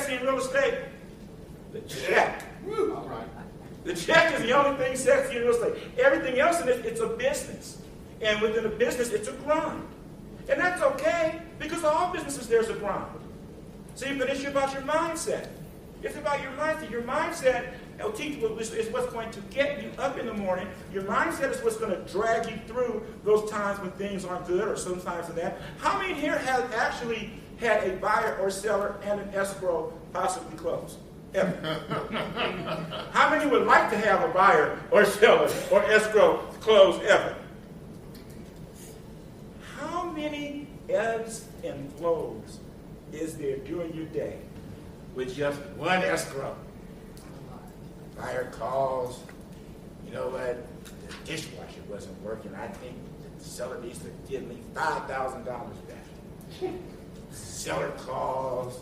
sexy in real estate? The check. Woo. All right. The check is the only thing sexy in real estate. Everything else in it, it's a business. And within a business, it's a grind. And that's okay, because all businesses, there's a grind. See, but it's about your mindset. It's about your mindset. Your mindset is what's going to get you up in the morning. Your mindset is what's going to drag you through those times when things aren't good, or sometimes that. How many here have actually had a buyer or seller and an escrow possibly close? Ever? How many would like to have a buyer or seller or escrow close ever? How many ebbs and flows is there during your day with just one escrow? Buyer calls, you know what, the dishwasher wasn't working. I think the seller needs to give me $5,000 back. Seller calls,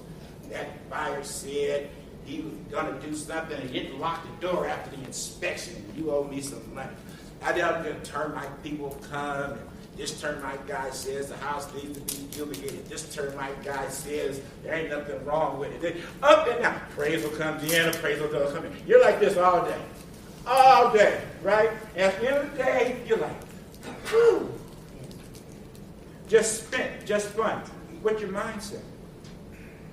that buyer said he was going to do something and didn't lock the door after the inspection. You owe me some money. I didn't termite people come. And this termite guy says the house needs to be fumigated. This termite guy says there ain't nothing wrong with it. Up and down. Appraisal comes in, appraisal does come in. You're like this all day. All day, right? And at the end of the day, you're like, whew. Just spent, just fun. What's your mindset?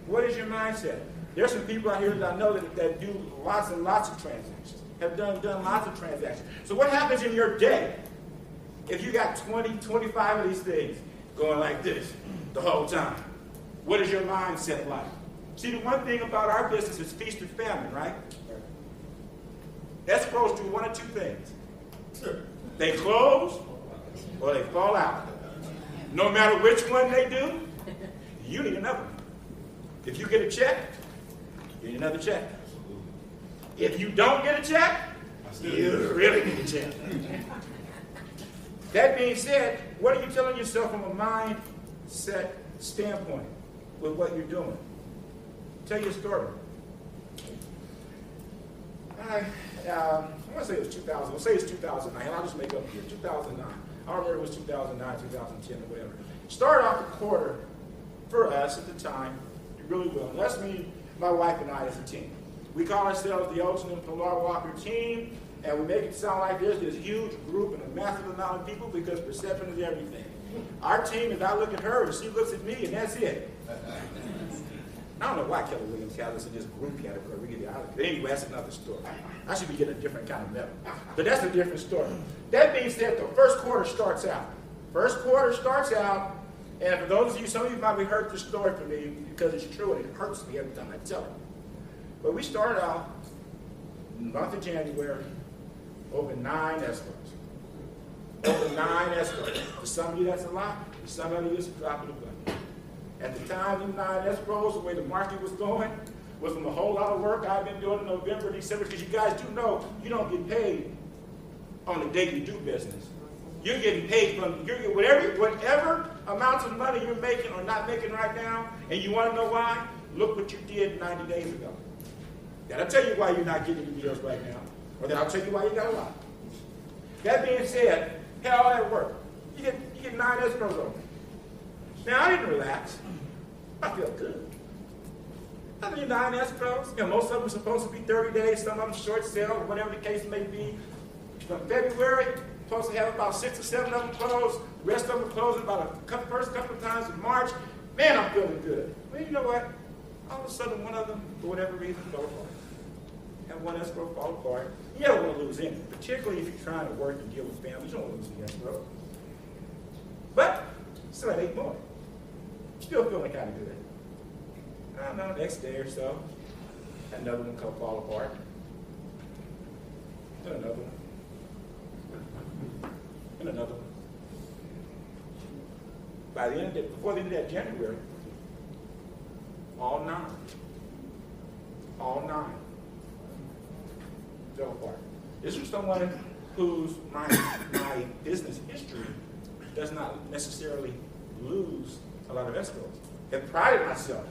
What is your mindset? There's some people out here that I know that do lots and lots of transactions, have done lots of transactions. So what happens in your day if you got 20, 25 of these things going like this the whole time? What is your mindset like? See, the one thing about our business is feast or famine, right? Escrows do one of two things. They close or they fall out. No matter which one they do, you need another one. If you get a check, you need another check. If you don't get a check, you really need a check. That being said, what are you telling yourself from a mindset standpoint with what you're doing? Tell you a story. I want to say it was 2000. I'll say it's 2009. I'll just make up here. 2009. I don't remember if it was 2009, 2010, or whatever. Started off the quarter for us at the time really well. And that's me, my wife, and I as a team. We call ourselves the elgin-walker team, and we make it sound like there's this huge group and a massive amount of people because perception is everything. Our team is I look at her and she looks at me, and that's it. I don't know why Keller Williams has us in this group category. But anyway, that's another story. I should be getting a different kind of medal. But that's a different story. That being said, the first quarter starts out. And for those of you, some of you might have heard this story from me because it's true and it hurts me every time I tell it. But we started out in the month of January, over 9 escrows. Over 9 escrows. For some of you, that's a lot. For some of you, it's a drop in the bucket. At the time, these 9 escrows, the way the market was going, was from a whole lot of work I've been doing in November, December, because you guys do know you don't get paid on the day you do business. You're getting paid from whatever amounts of money you're making or not making right now, and you want to know why? Look what you did 90 days ago. That'll tell you why you're not getting the deals right now, or then I'll tell you why you got a lot. That being said, how all that work? You get 9 escrows over. Now, I didn't relax. I felt good. I mean, 9 escrows. You know, most of them are supposed to be 30 days, some of them short sale, or whatever the case may be. From February, supposed to have about 6 or 7 of them closed. The rest of them closing about first couple of times in March. Man, I'm feeling good. Well, you know what? All of a sudden, one of them, for whatever reason, fell apart. And one escrow fall apart. You don't want to lose any, particularly if you're trying to work and deal with families. You don't want to lose the escrow. But still had 8 more. Still feeling kind of good. I don't know, next day or so, another one fall apart. Then another one. And another one. Before the end of that January, all 9 fell apart. This is someone whose my business history does not necessarily lose a lot of escrows. I've prided myself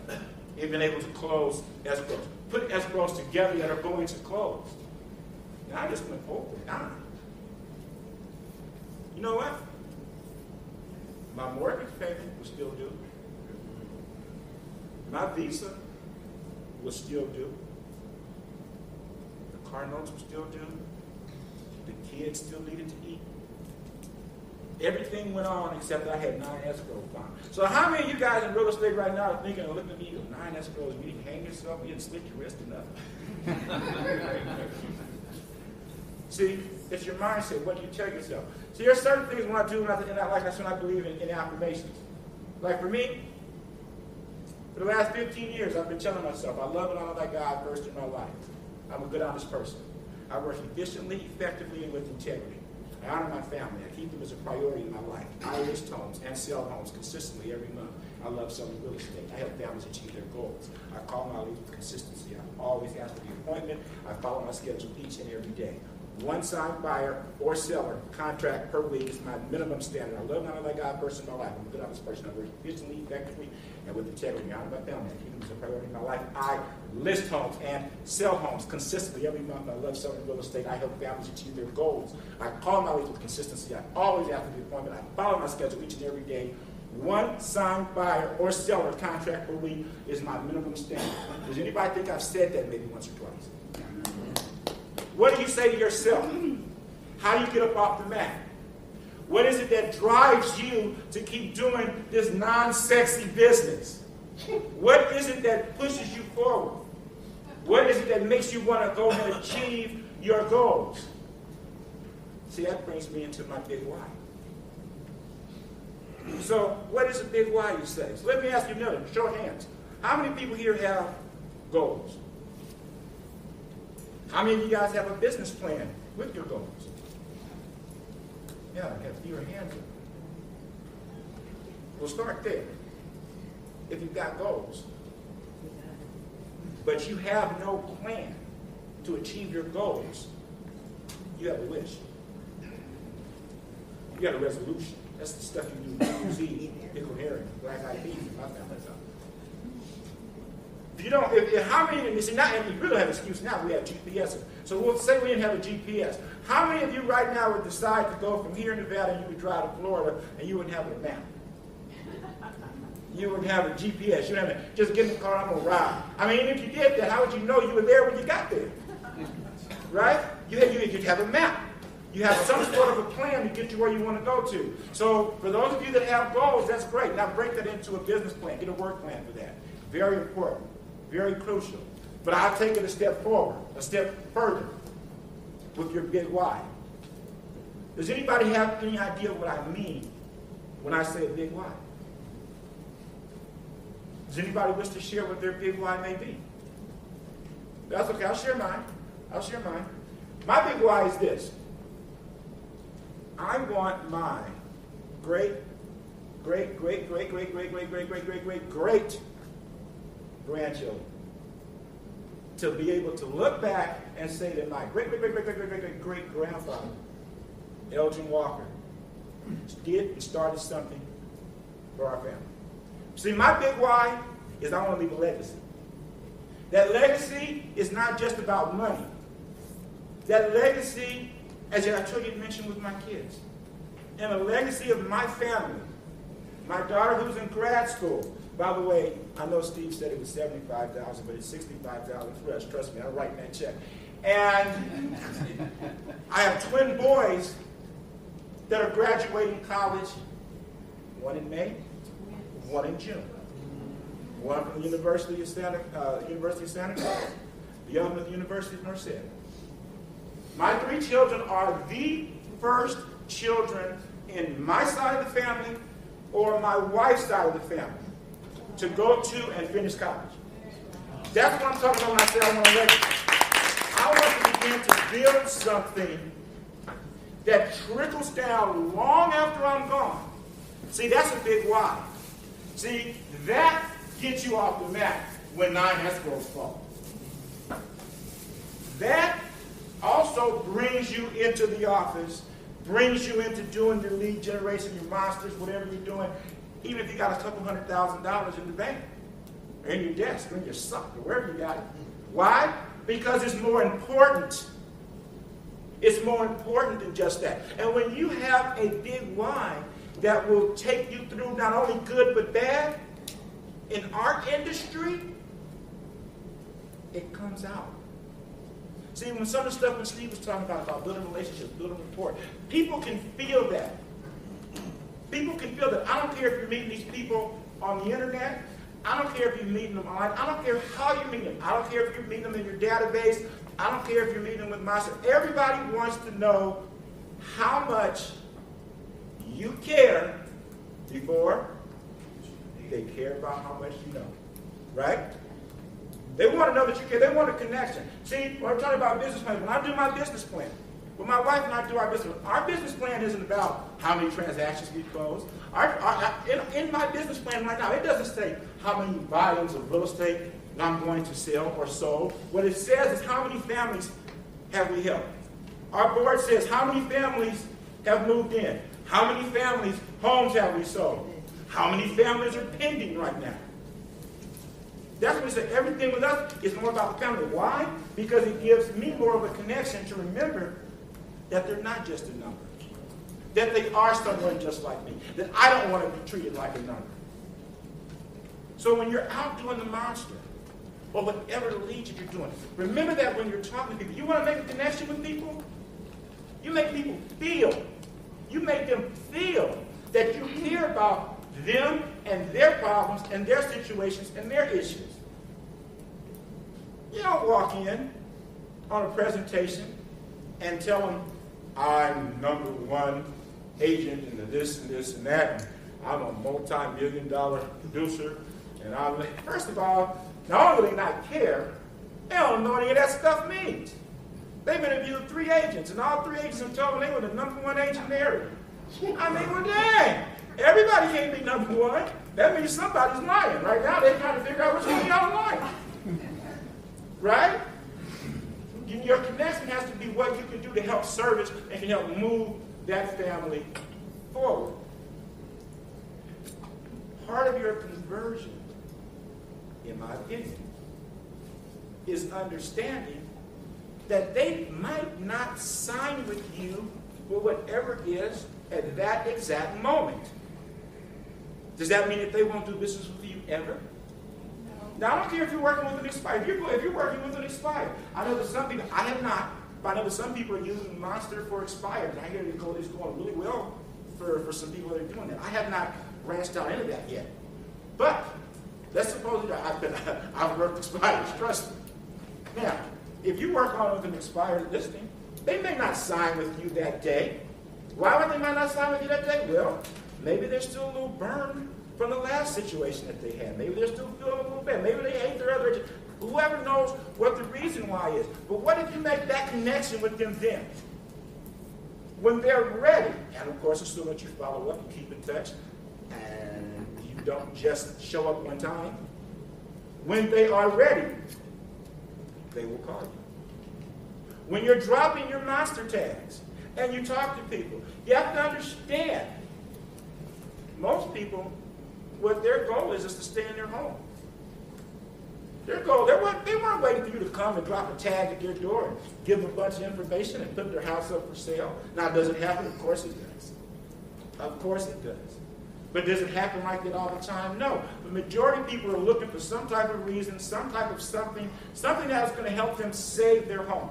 in being able to close escrows, put escrows together that are going to close. And I just went over 9. You know what? My mortgage payment was still due. My visa will still do. The car notes will still do. The kids still needed to eat. Everything went on except I had 9 escrow bonds. So how many of you guys in real estate right now are thinking, looking at me, 9 escrows, you didn't hang yourself, you didn't slit your wrist or nothing. See, it's your mindset. What do you tell yourself? See, there are certain things when I do, and that's when I believe in affirmations. Like for me, for the last 15 years, I've been telling myself, I love and honor thy God first in my life. I'm a good, honest person. I work efficiently, effectively, and with integrity. I honor my family. I keep them as a priority in my life. I list homes and sell homes consistently every month. I love selling real estate. I help families achieve their goals. I call my leads with consistency. I always ask for the appointment. I follow my schedule each and every day. One signed buyer or seller contract per week is my minimum standard. I love and honor thy God first in my life. I'm a good, honest person. I work efficiently, effectively, and with integrity. I honor my family. I keep them as a priority in my life. I list homes and sell homes consistently every month. I love selling real estate. I help families achieve their goals. I call my leads with consistency. I always ask for the appointment. I follow my schedule each and every day. One signed buyer or seller contract per week is my minimum standard. Does anybody think I've said that maybe once or twice? What do you say to yourself? How do you get up off the mat? What is it that drives you to keep doing this non-sexy business? What is it that pushes you forward? What is it that makes you want to go and achieve your goals? See, that brings me into my big why. So, what is a big why, you say? So let me ask you another. Show of hands. How many people here have goals? How many of you guys have a business plan with your goals? Yeah, I got fewer hands. We'll start there. If you've got goals, but you have no plan to achieve your goals, you have a wish. You got a resolution. That's the stuff you do. See, pickle herring, black eyed peas. I found that out. You don't, how many, you see, not, and you really don't have an excuse now, we have GPS. So we'll say we didn't have a GPS. How many of you right now would decide to go from here in Nevada and you would drive to Florida and you wouldn't have a map? You wouldn't have a GPS. You wouldn't have just get in the car, I'm going to ride. I mean, if you did that, how would you know you were there when you got there? Right? You'd have a map. You have some sort of a plan to get you where you want to go to. So for those of you that have goals, that's great. Now break that into a business plan. Get a work plan for that. Very important. Very crucial. But I'll take it a step forward, a step further with your big why. Does anybody have any idea what I mean when I say a big why? Does anybody wish to share what their big why may be? That's okay. I'll share mine. My big why is this. I want my great grandchildren to be able to look back and say that my great grandfather, Elgin-Walker, did and started something for our family. See, my big why is I want to leave a legacy. That legacy is not just about money. That legacy, as I told you to mention with my kids, and a legacy of my family. My daughter who's in grad school. By the way, I know Steve said it was $75,000, but it's $65,000 fresh. Trust me, I'm writing that check. And I have twin boys that are graduating college. One in May, one in June. One from the University of Santa Cruz, the other from the University of Merced. My 3 children are the first children in my side of the family or my wife's side of the family to go to and finish college. That's what I'm talking about when I say I want to legacy. I want to begin to build something that trickles down long after I'm gone. See, that's a big why. See, that gets you off the mat when 9 escrows fall. That also brings you into the office, brings you into doing your lead generation, your monsters, whatever you're doing, even if you got a couple $100,000 in the bank, or in your desk, or in your sock, or wherever you got it. Why? Because it's more important. It's more important than just that. And when you have a big why that will take you through not only good but bad, in our industry, it comes out. See, when some of the stuff when Steve was talking about building relationships, building rapport, people can feel that. People can feel that. I don't care if you're meeting these people on the internet. I don't care if you're meeting them online. I don't care how you meet them. I don't care if you're meeting them in your database. I don't care if you're meeting them with myself. Everybody wants to know how much you care before they care about how much you know. Right? They want to know that you care. They want a connection. See, when I'm talking about business plans, when I do my business plan, when my wife and I do our business plan isn't about how many transactions we close. In my business plan right now, it doesn't say how many volumes of real estate I'm going to sell or sold. What it says is how many families have we helped. Our board says how many families have moved in. How many families' homes have we sold. How many families are pending right now. That's what we say. Everything with us is more about the family. Why? Because it gives me more of a connection to remember that they're not just a number. That they are someone just like me. That I don't want to be treated like a number. So when you're out doing the monster, or whatever the lead you're doing, remember that when you're talking to people, you want to make a connection with people, you make people feel. You make them feel that you care about them and their problems and their situations and their issues. You don't walk in on a presentation and tell them, I'm number one agent in this and this and that, and I'm a multi-million-dollar producer, and first of all, not only do they not care, they don't know what any of that stuff means. They've interviewed 3 agents, and all 3 agents have told them they were the number one agent in the area. I mean, well, dang, everybody can't be number one. That means somebody's lying. Right now, they're trying to figure out which one y'all lying. Right? Your connection has to be what you can do to help service and can help move that family forward. Part of your conversion, in my opinion, is understanding that they might not sign with you for whatever it is at that exact moment. Does that mean that they won't do business with you ever? Now, I don't care if you're working with an expired. If you're working with an expired, I know that some people, I have not, but I know that some people are using Monster for expired. And I hear it's going really well for some people that are doing that. I have not branched out into that yet. But let's suppose that I've worked expireds, trust me. Now, if you work on with an expired listing, they may not sign with you that day. Why would they might not sign with you that day? Well, maybe they're still a little burned from the last situation that they had. Maybe they're still feeling a little bad. Maybe they hate their other agent. Whoever knows what the reason why is. But what if you make that connection with them then? When they're ready, and of course, assume that you follow up, you keep in touch, and you don't just show up one time. When they are ready, they will call you. When you're dropping your monster tags and you talk to people, you have to understand, most people, what their goal is to stay in their home. Their goal, they weren't waiting for you to come and drop a tag at their door and give them a bunch of information and put their house up for sale. Now, does it happen? Of course it does. Of course it does. But does it happen like that all the time? No. The majority of people are looking for some type of reason, some type of something that is going to help them save their home.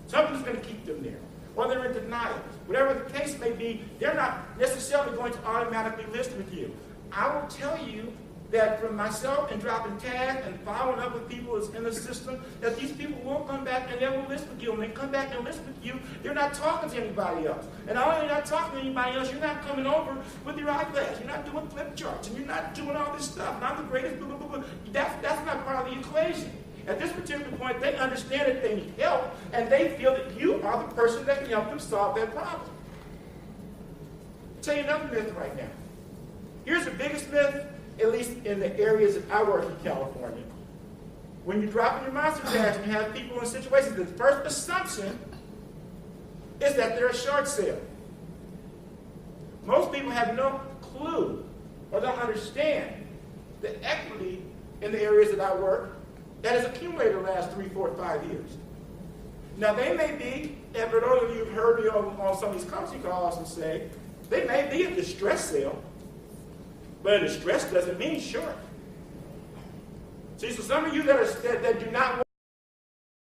Something that's going to keep them there. Or they're in denial. Whatever the case may be, they're not necessarily going to automatically list with you. I will tell you that from myself and dropping tags and following up with people that's in the system, that these people will come back and they will list with you. When they come back and list with you, they're not talking to anybody else. And not only are you not talking to anybody else, you're not coming over with your eyeglass. You're not doing flip charts, and you're not doing all this stuff. And I'm the greatest, blah, blah, blah, blah. That's not part of the equation. At this particular point, they understand that they need help, and they feel that you are the person that can help them solve that problem. I'll tell you another myth right now. Here's the biggest myth, at least in the areas that I work in California. When you're dropping your monster tags and you have people in situations, the first assumption is that they're a short sale. Most people have no clue or don't understand the equity in the areas that I work that has accumulated the last 3, 4, 5 years. Now, they may be, and for those of you who've heard me on some of these company calls and say, they may be a distress sale, but a distress doesn't mean short. See, so some of you that do not